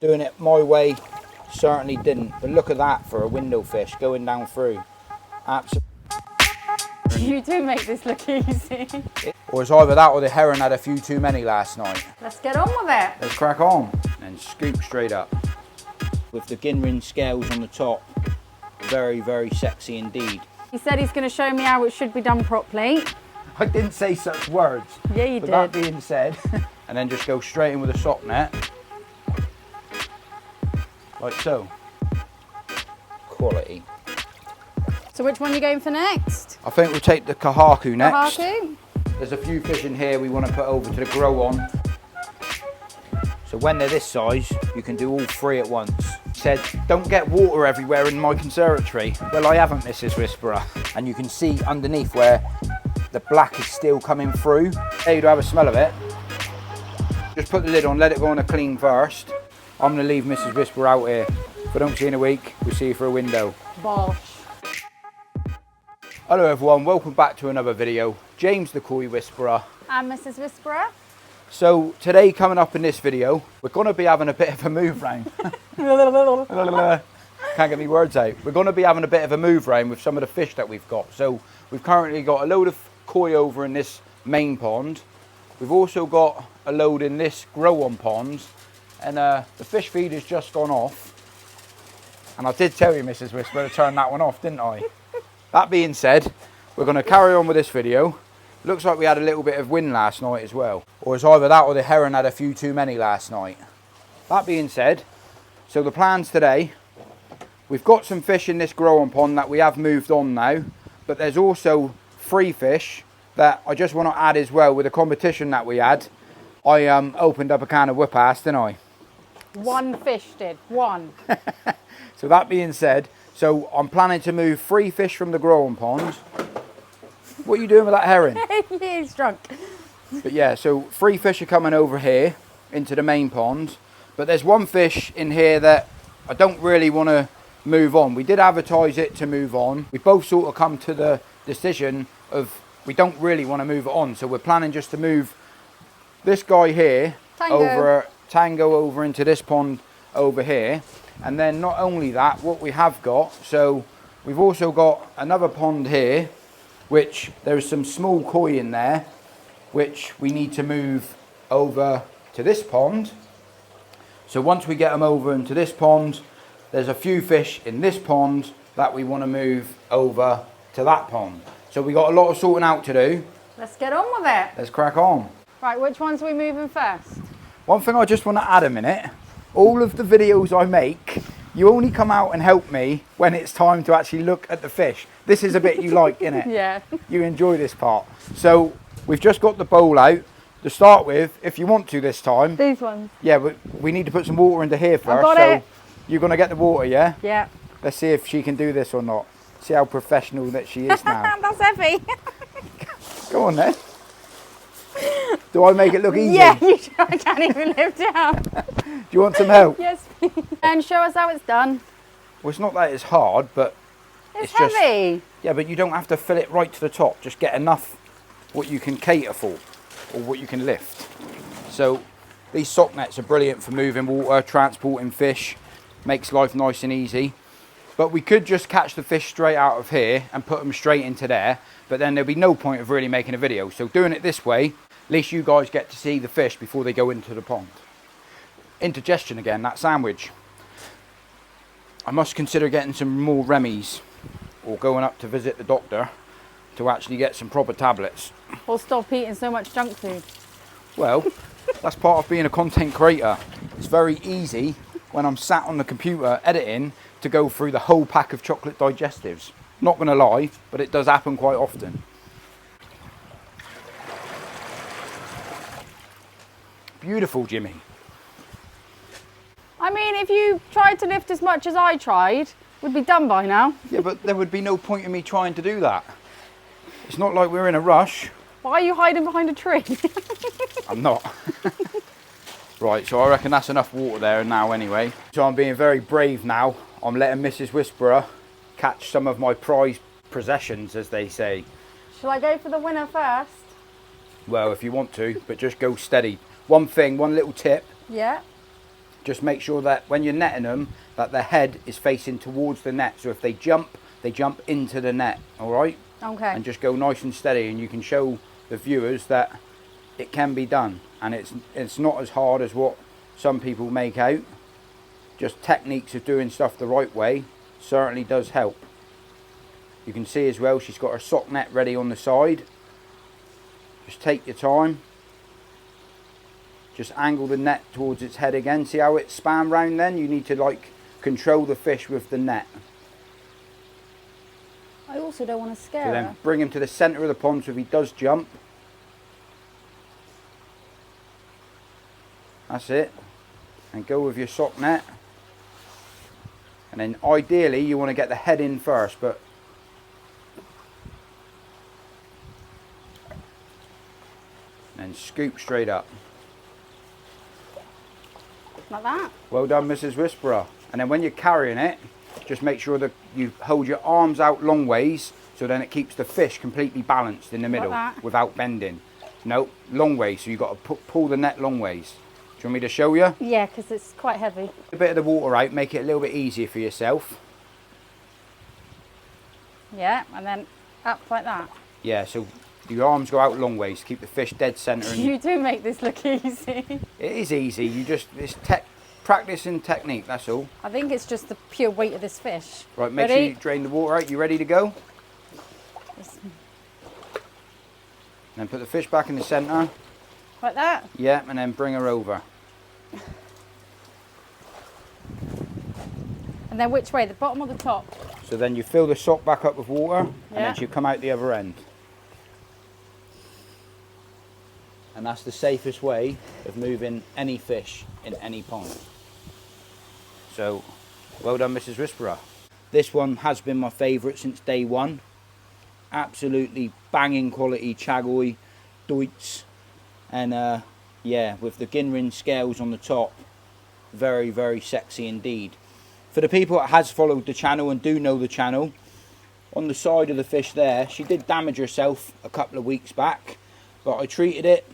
Doing it my way certainly didn't, but look at that for a window fish going down through. Absolutely. You do make this look easy. Or it's either that or the heron had a few too many last night. Let's get on with it. Let's crack on. And scoop straight up. With the Ginrin scales on the top. Very, very sexy indeed. He said he's going to show me how it should be done properly. I didn't say such words. Yeah, you With did. that being said, and then just go straight in with a sock net. Like so. Quality. So which one are you going for next? I think we'll take the Kahaku next. Kahaku? There's a few fish in here we want to put over to the grow on. So when they're this size, you can do all three at once. Said, don't get water everywhere in my conservatory. Well, I haven't, Mrs. Whisperer. And you can see underneath where the black is still coming through. There you have a smell of it. Just put the lid on, let it go on a clean first. I'm gonna leave Mrs. Whisperer out here. If I don't see you in a week, we'll see you for a window. Bosh. Hello everyone, welcome back to another video. James the Koi Whisperer. And Mrs. Whisperer. So today, coming up in this video, we're gonna be having a bit of a move round. Can't get me words out. We're gonna be having a bit of a move round with some of the fish that we've got. So we've currently got a load of koi over in this main pond. We've also got a load in this grow on pond. And the fish feed has just gone off. And I did tell you, Mrs. Whisperer, to turn that one off, didn't I? That being said, we're going to carry on with this video. Looks like we had a little bit of wind last night as well. Or it's either that or the heron had a few too many last night. That being said, so the plans today, we've got some fish in this grow on pond that we have moved on now. But there's also free fish that I just want to add as well with the competition that we had. I opened up a can of whip-ass, didn't I? One fish did, one. So that being said, so I'm planning to move 3 fish from the growing pond. What are you doing with that herring? He's drunk. But yeah, so 3 fish are coming over here into the main pond. But there's 1 fish in here that I don't really want to move on. We did advertise it to move on. We both sort of come to the decision of we don't really want to move it on. So we're planning just to move this guy here Tango over into this pond over here. And then not only that, what we have got, so we've also got another pond here, which there's some small koi in there, which we need to move over to this pond. So once we get them over into this pond, there's a few fish in this pond that we want to move over to that pond. So we got a lot of sorting out to do. Let's get on with it. Let's crack on. Right, which ones are we moving first? One thing I just want to add a minute, all of the videos I make, you only come out and help me when it's time to actually look at the fish. This is a bit you like, innit? Yeah. You enjoy this part. So we've just got the bowl out to start with, if you want to this time. These ones? Yeah, but we need to put some water into here first. got so it. You're going to get the water, yeah? Yeah. Let's see if she can do this or not. See how professional that she is now. That's heavy. Go on then. Do I make it look easy? Yeah, you do. I can't even lift down. Do you want some help? Yes, please. And show us how it's done. Well, it's not that it's hard, but It's just heavy. yeah, but you don't have to fill it right to the top. Just get enough what you can cater for or what you can lift. So these sock nets are brilliant for moving water, transporting fish, makes life nice and easy. But we could just catch the fish straight out of here and put them straight into there, but then there'd be no point of really making a video. So doing it this way, at least you guys get to see the fish before they go into the pond. Indigestion again, that sandwich. I must consider getting some more Remy's or going up to visit the doctor to actually get some proper tablets. Or stop eating so much junk food. Well, that's part of being a content creator. It's very easy when I'm sat on the computer editing to go through the whole pack of chocolate digestives. Not gonna lie, but it does happen quite often. Beautiful, Jimmy. I mean, if you tried to lift as much as I tried, we'd be done by now. Yeah, but there would be no point in me trying to do that. It's not like we're in a rush. Why are you hiding behind a tree? I'm not. Right, so I reckon that's enough water there now anyway. So I'm being very brave now. I'm letting Mrs. Whisperer catch some of my prized possessions, as they say. Shall I go for the winner first? Well, if you want to, but just go steady. One thing, one little tip. Yeah. just make sure that when you're netting them, that the head is facing towards the net. So if they jump into the net, all right? Okay. And just go nice and steady, and you can show the viewers that it can be done. And it's not as hard as what some people make out. Just techniques of doing stuff the right way certainly does help. You can see as well, she's got her sock net ready on the side. Just take your time. Just angle the net towards its head again. See how it's span round then? You need to like control the fish with the net. I also don't want to scare So her. then bring him to the centre of the pond, so if he does jump. That's it. And go with your sock net. And then ideally you want to get the head in first, but and scoop straight up. Like that? Well done, Mrs. Whisperer. And then when you're carrying it, just make sure that you hold your arms out long ways, so then it keeps the fish completely balanced in the middle without bending. No, long ways, so you've got to pull the net long ways. Do you want me to show you? Yeah, because it's quite heavy. A bit of the water out, make it a little bit easier for yourself. Yeah, and then up like that. Yeah, so your arms go out long ways to keep the fish dead centre. You do make this look easy. It is easy, it's practice and technique, that's all. I think it's just the pure weight of this fish. Right, make sure you drain the water out. You ready to go? Then put the fish back in the centre. Like that? Yeah, and then bring her over. And then which way, the bottom or the top? So then you fill the sock back up with water, and Yeah. then she'll come out the other end. And that's the safest way of moving any fish in any pond. So, well done, Mrs. Whisperer. This one has been my favourite since day one. Absolutely banging quality Chagoi, Deutz, and yeah, with the Ginrin scales on the top, very, very sexy indeed. For the people that has followed the channel and do know the channel, on the side of the fish there, she did damage herself a couple of weeks back, but I treated it,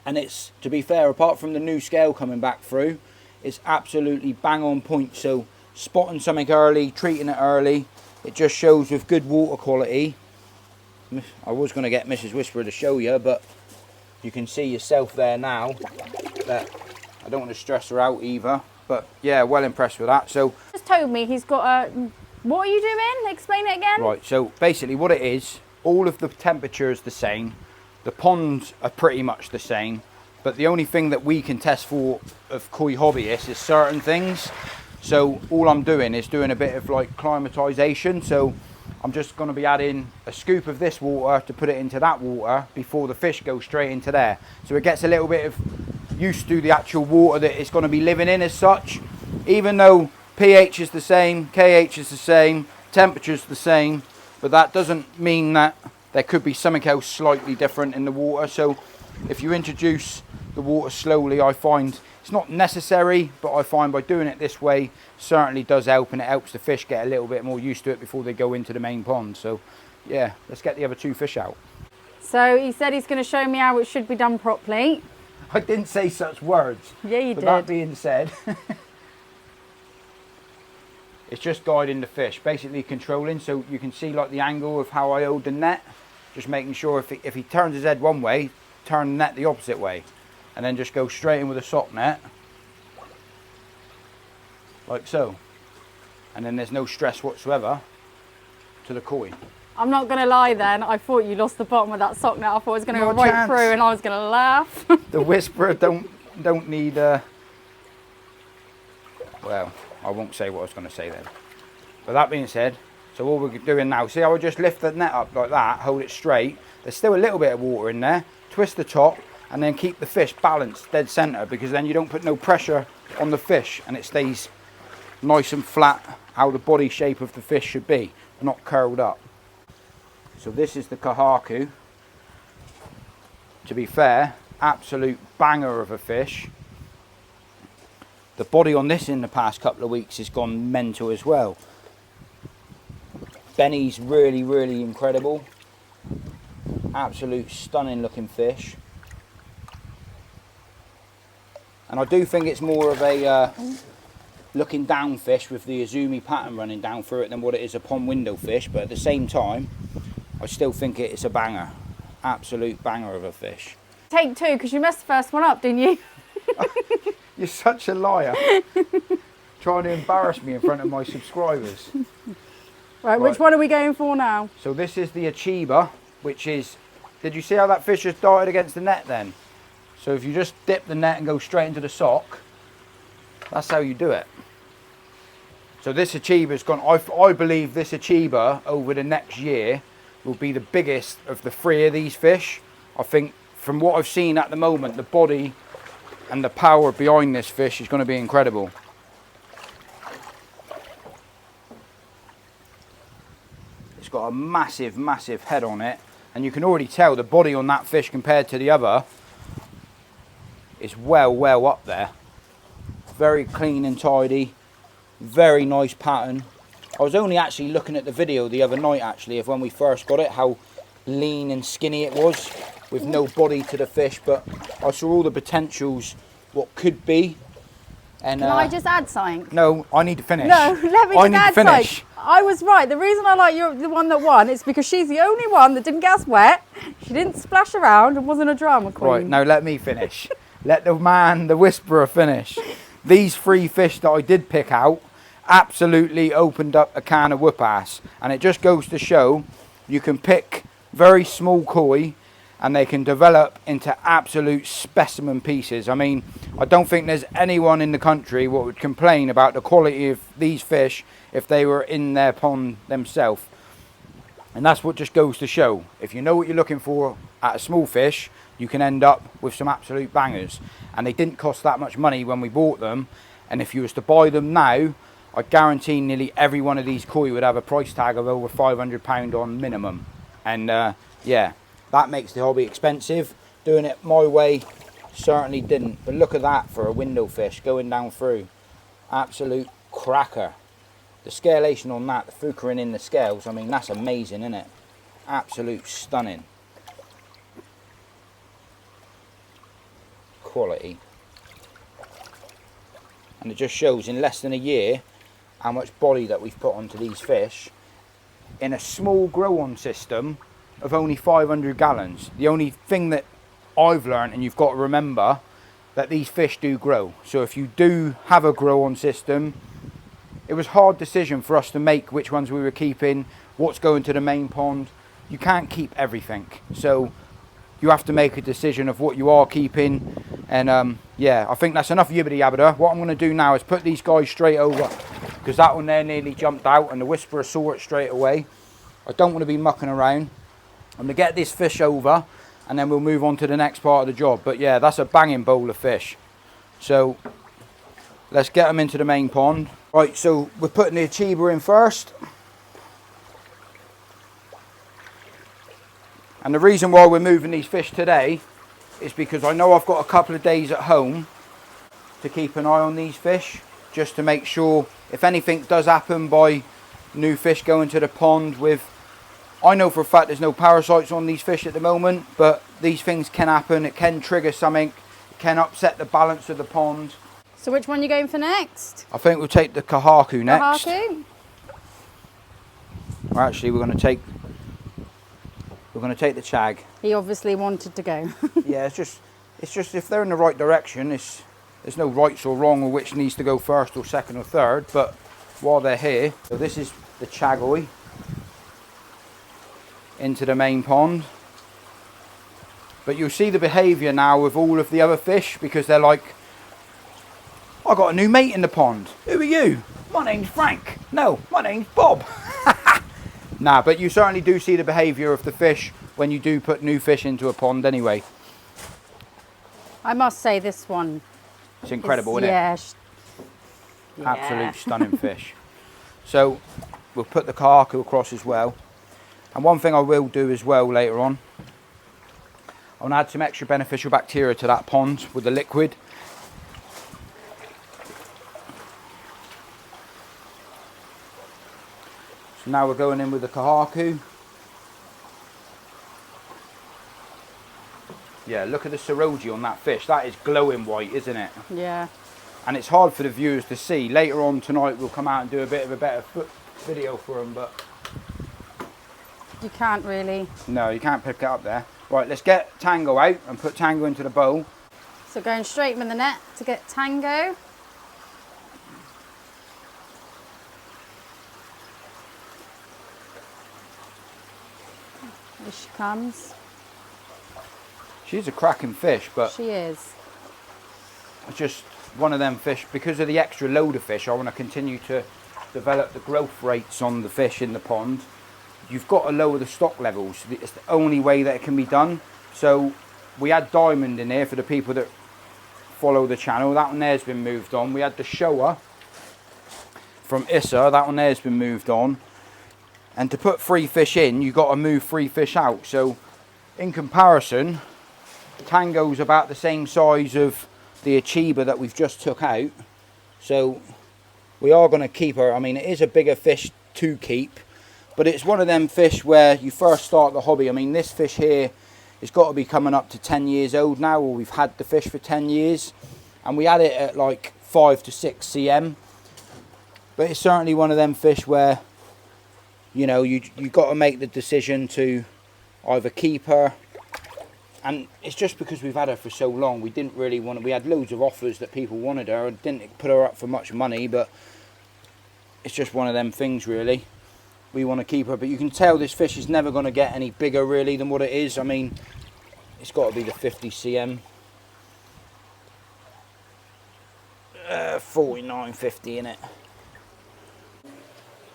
and it's, to be fair, apart from the new scale coming back through, it's absolutely bang on point. So spotting something early, treating it early, it just shows with good water quality. I was going to get Mrs. Whisperer to show you, but you can see yourself there now that I don't want to stress her out either. But yeah, well impressed with that. So Just told me he's got a... What are you doing? Explain it again. right, so basically what it is, all of the temperature is the same. The ponds are pretty much the same. But the only thing that we can test for of koi hobbyists is certain things. So all I'm doing is doing a bit of like climatization. So I'm just going to be adding a scoop of this water to put it into that water before the fish go straight into there. So it gets a little bit of used to the actual water that it's going to be living in as such. Even though pH is the same, KH is the same, temperature's the same, but that doesn't mean that there could be something else slightly different in the water. So if you introduce the water slowly, I find it's not necessary, but I find by doing it this way certainly does help, and it helps the fish get a little bit more used to it before they go into the main pond. So yeah, let's get the other two fish out. So he said he's going to show me how it should be done properly. I didn't say such words. Yeah, you But did. that being said, it's just guiding the fish, basically controlling. So you can see like the angle of how I hold the net, just making sure if he turns his head one way, turn the net the opposite way, and then just go straight in with a sock net, like so. And then there's no stress whatsoever to the koi. I'm not going to lie then, I thought you lost the bottom of that sock net. I thought it was going to go Not a right chance. through and I was going to laugh. The Whisperer don't need well, I won't say what I was going to say then. But that being said, so all we're doing now, see how I just lift the net up like that, hold it straight. There's still a little bit of water in there. Twist the top and then keep the fish balanced dead center, because then you don't put no pressure on the fish and it stays nice and flat how the body shape of the fish should be, not curled up. So this is the Kohaku. To be fair, absolute banger of a fish. The body on this in the past couple of weeks has gone mental as well. Benny's really, really incredible. Absolute stunning looking fish. And I do think it's more of a looking down fish with the Izumi pattern running down through it than what it is a pond window fish. But at the same time, I still think it's a banger. Absolute banger of a fish. Take two, because you messed the first one up, didn't you? You're such a liar. Trying to embarrass me in front of my subscribers. Right, which one are we going for now? So this is the Achiba, which is, did you see how that fish just darted against the net then? So if you just dip the net and go straight into the sock, that's how you do it. So this Achiba's gone, I believe this Achiba over the next year will be the biggest of the three of these fish. I think from what I've seen at the moment, the body and the power behind this fish is going to be incredible. It's got a massive, massive head on it, and you can already tell the body on that fish compared to the other is well up there. Very clean and tidy, very nice pattern. I was only actually looking at the video the other night actually of when we first got it, how lean and skinny it was with no body to the fish, but I saw all the potentials what could be. And Can I just add something? no, I need to finish. No, let me I just need add to finish. something. I was right. The reason I like the one that won is because she's the only one that didn't get us wet. She didn't splash around and wasn't a drama queen. Right, now let me finish. Let the man, the whisperer, finish. These three fish that I did pick out absolutely opened up a can of whoop ass, and it just goes to show you can pick very small koi and they can develop into absolute specimen pieces. I mean, I don't think there's anyone in the country what would complain about the quality of these fish if they were in their pond themselves. And that's what just goes to show, if you know what you're looking for at a small fish, you can end up with some absolute bangers. And they didn't cost that much money when we bought them, and if you was to buy them now, I guarantee nearly every one of these koi would have a price tag of over £500 on minimum. And yeah, that makes the hobby expensive. Doing it my way certainly didn't. But look at that for a window fish going down through. Absolute cracker. The scalation on that, the fukurin in the scales, I mean, that's amazing, isn't it? Absolute stunning. Quality. And it just shows in less than a year how much body that we've put onto these fish in a small grow-on system of only 500 gallons. The only thing that I've learned, and you've got to remember, that these fish do grow. So if you do have a grow-on system, it was a hard decision for us to make which ones we were keeping, what's going to the main pond. You can't keep everything. So you have to make a decision of what you are keeping. And yeah, I think that's enough yibbity yabbada. What I'm going to do now is put these guys straight over, because that one there nearly jumped out and the whisperer saw it straight away. I don't want to be mucking around. I'm going to get this fish over and then we'll move on to the next part of the job. But yeah, that's a banging bowl of fish. So let's get them into the main pond. Right, so we're putting the Achiba in first. And the reason why we're moving these fish today is because I know I've got a couple of days at home to keep an eye on these fish, just to make sure if anything does happen by new fish going to the pond with, I know for a fact there's no parasites on these fish at the moment, but these things can happen. It can trigger something, it can upset the balance of the pond. So which one are you going for next? I think we'll take the Kahaku next. Kahaku? Or actually we're going to take the Chag. He obviously wanted to go. Yeah, it's just if they're in the right direction, there's no rights or wrong or which needs to go first or second or third, but while they're here, so this is the Chagoi into the main pond. But you'll see the behaviour now with all of the other fish, because they're like, I got a new mate in the pond. Who are you? My name's Frank. No, my name's Bob. Nah, but you certainly do see the behaviour of the fish when you do put new fish into a pond anyway. I must say this one. It's incredible, isn't it? Yeah. Absolute stunning fish. So we'll put the Kahaku across as well. And one thing I will do as well later on, I'm going to add some extra beneficial bacteria to that pond with the liquid. So now we're going in with the Kahaku. Yeah, look at the Seroji on that fish. That is glowing white, isn't it? Yeah. And it's hard for the viewers to see. Later on tonight we'll come out and do a bit of a better video for them, but you can't really. No, you can't pick it up there. Right, let's get Tango out and put Tango into the bowl. So going straight in the net to get Tango. Here she comes. She's a cracking fish, but she is. It's just one of them fish. Because of the extra load of fish, I want to continue to develop the growth rates on the fish in the pond. You've got to lower the stock levels. It's the only way that it can be done. So we had Diamond in here for the people that follow the channel. That one there's been moved on. We had the Showa from Issa. That one there's been moved on. And to put 3 fish in, you've got to move 3 fish out. So in comparison, Tango's about the same size of the Achiba that we've just took out. So we are going to keep her. I mean, it is a bigger fish to keep, but it's one of them fish where you first start the hobby. I mean, this fish here has got to be coming up to 10 years old now, or we've had the fish for 10 years, and we had it at like 5 to 6 cm. But it's certainly one of them fish where, you know, you got to make the decision to either keep her. And it's just because we've had her for so long, we didn't really want to. We had loads of offers that people wanted her and didn't put her up for much money, but it's just one of them things really. We want to keep her, but you can tell this fish is never going to get any bigger really than what it is. I mean, it's got to be the 50 cm. 49, 50 in it.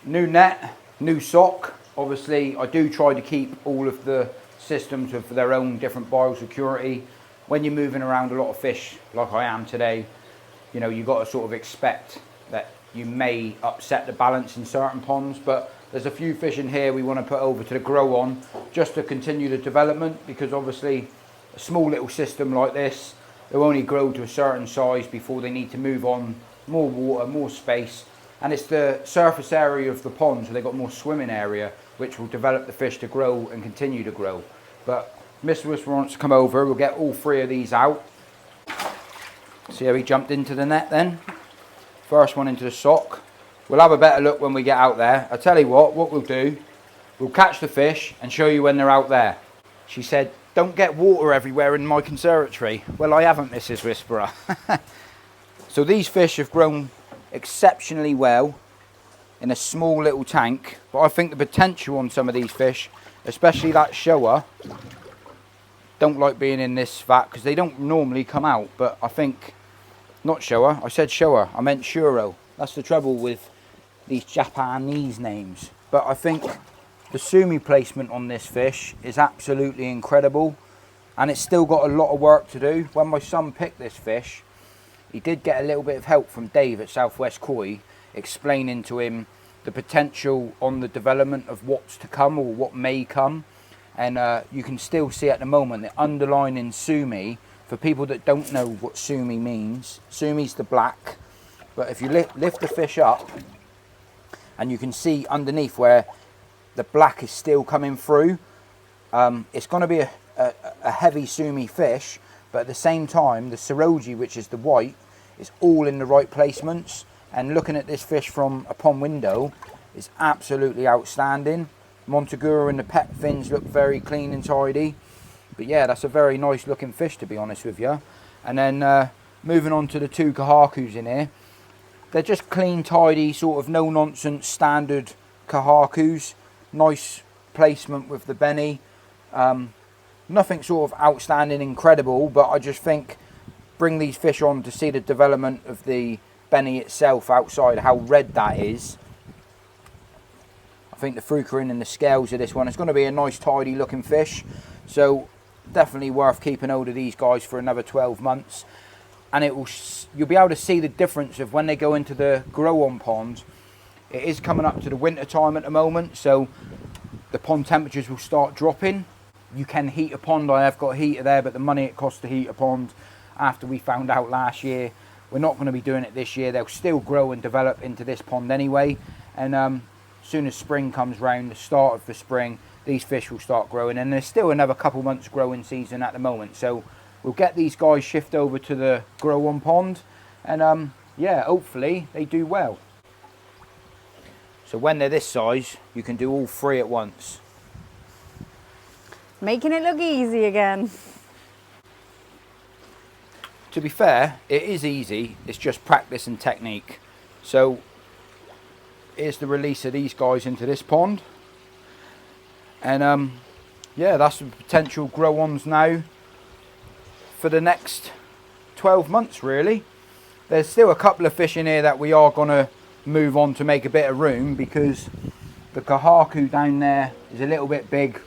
New net, new sock. Obviously, I do try to keep all of the systems with their own different biosecurity. When you're moving around a lot of fish like I am today, you know, you've got to sort of expect that you may upset the balance in certain ponds, but there's a few fish in here we want to put over to the grow on just to continue the development, because obviously a small little system like this, they'll only grow to a certain size before they need to move on. More water, more space, and it's the surface area of the pond, so they've got more swimming area, which will develop the fish to grow and continue to grow. But Mr. Whisperer wants to come over. We'll get all 3 of these out. See how he jumped into the net then? First one into the sock. We'll have a better look when we get out there. I'll tell you what we'll do. We'll catch the fish and show you when they're out there. She said, don't get water everywhere in my conservatory. Well, I haven't, Mrs. Whisperer. So these fish have grown exceptionally well in a small little tank, but I think the potential on some of these fish, especially that Showa, don't like being in this vat because they don't normally come out. But I think, not Showa, I said Showa, I meant Shuro. That's the trouble with these Japanese names. But I think the sumi placement on this fish is absolutely incredible, and it's still got a lot of work to do. When my son picked this fish, he did get a little bit of help from Dave at Southwest Koi, explaining to him the potential on the development of what's to come or what may come. And you can still see at the moment the underlining sumi. For people that don't know what sumi means, sumi's the black, but if you lift the fish up and you can see underneath where the black is still coming through, it's going to be a heavy sumi fish, but at the same time the Seroji, which is the white, is all in the right placements. And looking at this fish from a pond window is absolutely outstanding. Montagura and the pet fins look very clean and tidy. But yeah, that's a very nice looking fish, to be honest with you. And then moving on to the 2 Kahakus in here. They're just clean, tidy, sort of no nonsense standard Kahakus. Nice placement with the Benny. Nothing sort of outstanding, incredible, but I just think bring these fish on to see the development of the Benny itself outside, how red that is. I think the frucarin and the scales of this one is going to be a nice tidy looking fish. So definitely worth keeping hold of these guys for another 12 months. And you'll be able to see the difference of when they go into the grow on pond. It is coming up to the winter time at the moment, so the pond temperatures will start dropping. You can heat a pond. I have got a heater there, but the money it costs to heat a pond, after we found out last year, we're not going to be doing it this year. They'll still grow and develop into this pond anyway. And as soon as spring comes round, the start of the spring, these fish will start growing, and there's still another couple months growing season at the moment. So we'll get these guys shift over to the grow on pond, and yeah, hopefully they do well. So when they're this size, you can do all 3 at once. Making it look easy again. To be fair, it is easy, it's just practice and technique. So here's the release of these guys into this pond, and yeah, that's the potential grow-ons now for the next 12 months really. There's still a couple of fish in here that we are going to move on to make a bit of room, because the Kohaku down there is a little bit big.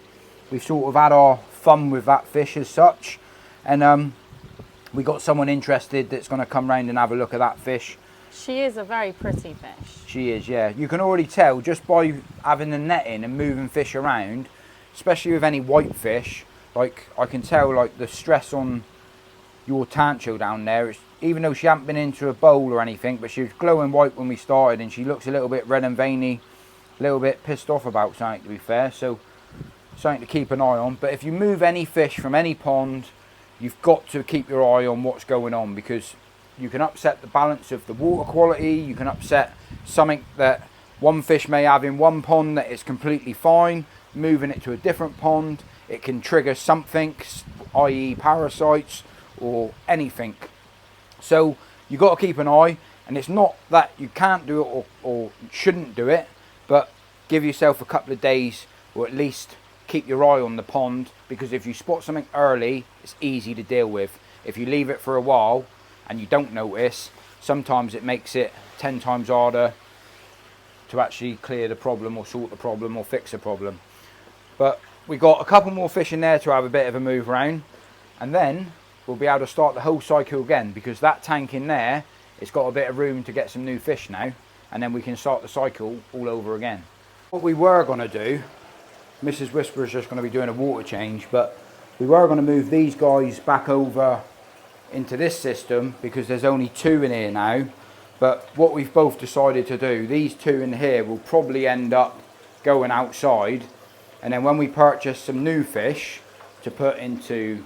We've sort of had our fun with that fish as such, and we got someone interested that's going to come round and have a look at that fish. She is a very pretty fish. She is, yeah. You can already tell just by having the net in and moving fish around, especially with any white fish. Like, I can tell like the stress on your Tancho down there, even though she hadn't been into a bowl or anything, but she was glowing white when we started, and she looks a little bit red and veiny, a little bit pissed off about something, to be fair. So something to keep an eye on. But if you move any fish from any pond, you've got to keep your eye on what's going on, because you can upset the balance of the water quality. You can upset something that one fish may have in one pond that is completely fine. Moving it to a different pond, it can trigger something, i.e. parasites or anything. So you've got to keep an eye, and it's not that you can't do it or shouldn't do it, but give yourself a couple of days, or at least keep your eye on the pond, because if you spot something early, it's easy to deal with. If you leave it for a while and you don't notice, sometimes it makes it 10 times harder to actually clear the problem or sort the problem or fix the problem. But we got a couple more fish in there to have a bit of a move around, and then we'll be able to start the whole cycle again, because that tank in there, it's got a bit of room to get some new fish now, and then we can start the cycle all over again. What we were going to do, Mrs. Whisperer is just going to be doing a water change, but we were going to move these guys back over into this system because there's only 2 in here now. But what we've both decided to do, these 2 in here will probably end up going outside, and then when we purchase some new fish to put into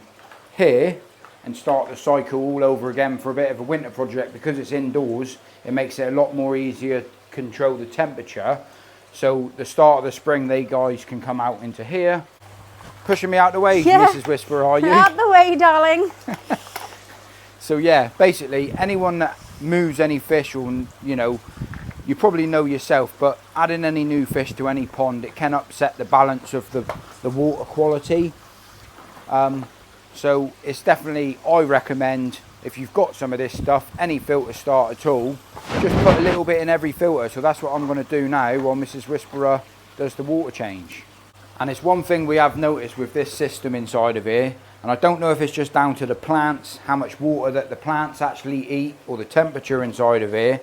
here and start the cycle all over again for a bit of a winter project, because it's indoors, it makes it a lot more easier to control the temperature. So the start of the spring, they guys can come out into here. Pushing me out the way, yeah. Mrs. Whisperer, are you? Out the way, darling. So yeah, basically anyone that moves any fish, or you know, you probably know yourself, but adding any new fish to any pond, it can upset the balance of the water quality. So it's definitely, I recommend, if you've got some of this stuff, any filter start at all, just put a little bit in every filter. So that's what I'm going to do now while Mrs. Whisperer does the water change. And it's one thing we have noticed with this system inside of here, and I don't know if it's just down to the plants, how much water that the plants actually eat, or the temperature inside of here,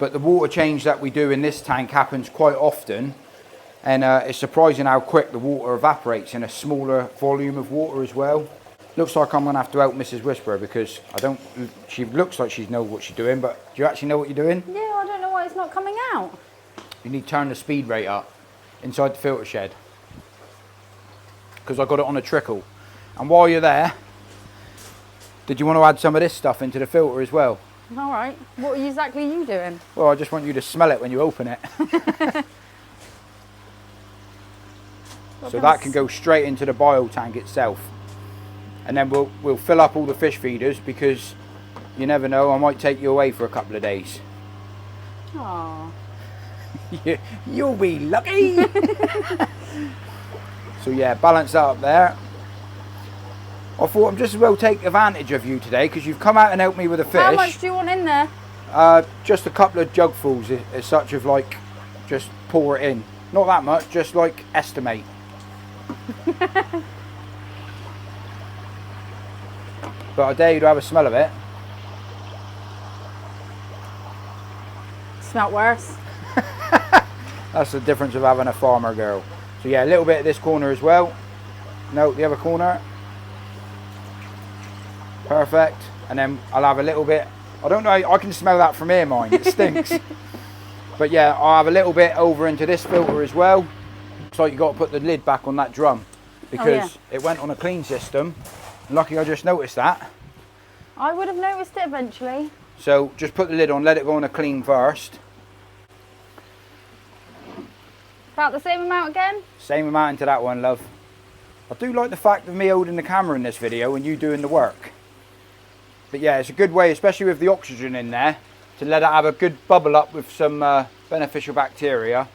but the water change that we do in this tank happens quite often, and it's surprising how quick the water evaporates in a smaller volume of water as well. Looks like I'm going to have to help Mrs. Whisperer, because she looks like she knows what she's doing, but do you actually know what you're doing? Yeah, I don't know why it's not coming out. You need to turn the speed rate up inside the filter shed, because I got it on a trickle. And while you're there, did you want to add some of this stuff into the filter as well? All right. What exactly are you doing? Well, I just want you to smell it when you open it. So that can go straight into the bio tank itself. And then we'll fill up all the fish feeders, because you never know, I might take you away for a couple of days. Aww. You'll be lucky. So yeah, balance that up there. I thought I'm just as well take advantage of you today, because you've come out and helped me with the fish. How much do you want in there? Just a couple of jugfuls, as such of like, just pour it in. Not that much, just like estimate. But I dare you to have a smell of it. Smelt worse. That's the difference of having a farmer girl. So yeah, a little bit at this corner as well. No, the other corner. Perfect. And then I'll have a little bit, I don't know, I can smell that from here, mine, it stinks. But yeah, I'll have a little bit over into this filter as well. Looks like you got to put the lid back on that drum because yeah. it went on a clean system. Lucky I just noticed that. I would have noticed it eventually. So just put the lid on, let it go on a clean first. About the same amount again? Same amount into that one, love. I do like the fact of me holding the camera in this video and you doing the work. But yeah, it's a good way, especially with the oxygen in there, to let it have a good bubble up with some beneficial bacteria.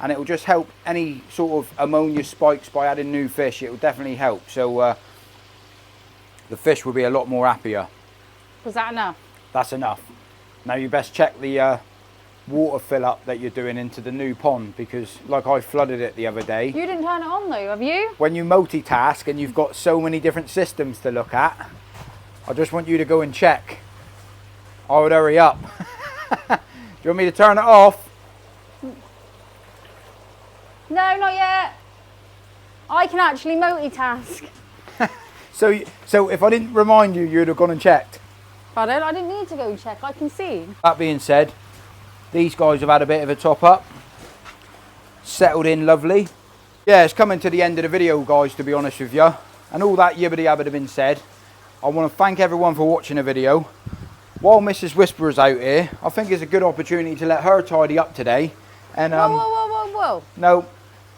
And it will just help any sort of ammonia spikes by adding new fish. It will definitely help. So the fish will be a lot more happier. Was that enough? That's enough. Now you best check the water fill up that you're doing into the new pond, because like I flooded it the other day. You didn't turn it on though, have you? When you multitask and you've got so many different systems to look at, I just want you to go and check. I would hurry up. Do you want me to turn it off? No, not yet. I can actually multitask. So if I didn't remind you, you'd have gone and checked. Pardon? I didn't need to go check, I can see. That being said, these guys have had a bit of a top up. Settled in lovely. Yeah, it's coming to the end of the video, guys, to be honest with you. And all that yibbity yabbity been said, I want to thank everyone for watching the video. While Mrs. Whisperer's out here, I think it's a good opportunity to let her tidy up today. And Whoa, whoa, whoa, whoa, whoa. No,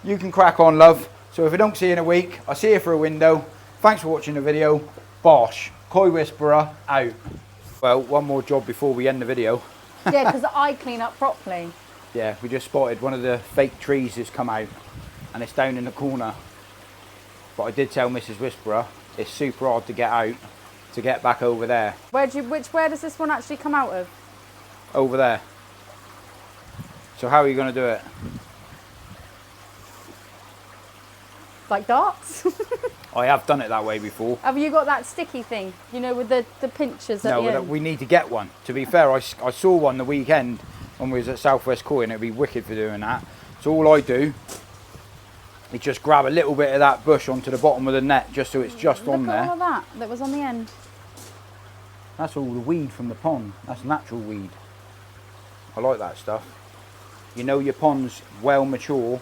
you can crack on, love. So if I don't see you in a week, I'll see you through a window. Thanks for watching the video. Bosh. Koi Whisperer out. Well, one more job before we end the video. Yeah, because I clean up properly. Yeah, we just spotted one of the fake trees has come out and it's down in the corner. But I did tell Mrs. Whisperer it's super hard to get out, to get back over there. Where does this one actually come out of? Over there. So how are you going to do it? Like darts? I have done it that way before. Have you got that sticky thing, you know, with the pinchers at the No, end? we need to get one. To be fair, I saw one the weekend when we was at Southwest Koi, and it'd be wicked for doing that. So all I do is just grab a little bit of that bush onto the bottom of the net, just so it's just on there. Look at all of that was on the end. That's all the weed from the pond. That's natural weed. I like that stuff. You know your pond's well mature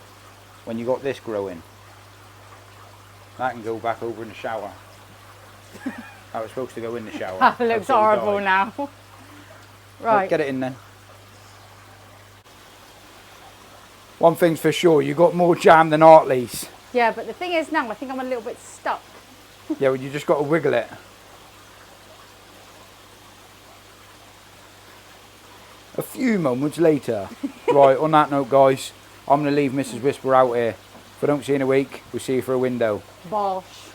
when you got this growing. That can go back over in the shower. That was supposed to go in the shower. That looks horrible now. Right. Get it in then. One thing's for sure, you got more jam than Hartley's. Yeah, but the thing is now, I think I'm a little bit stuck. Yeah, well, you just got to wiggle it. A few moments later. Right, on that note, guys, I'm going to leave Mrs. Whisper out here. If I don't see you in a week, we'll see you for a window. Bosh.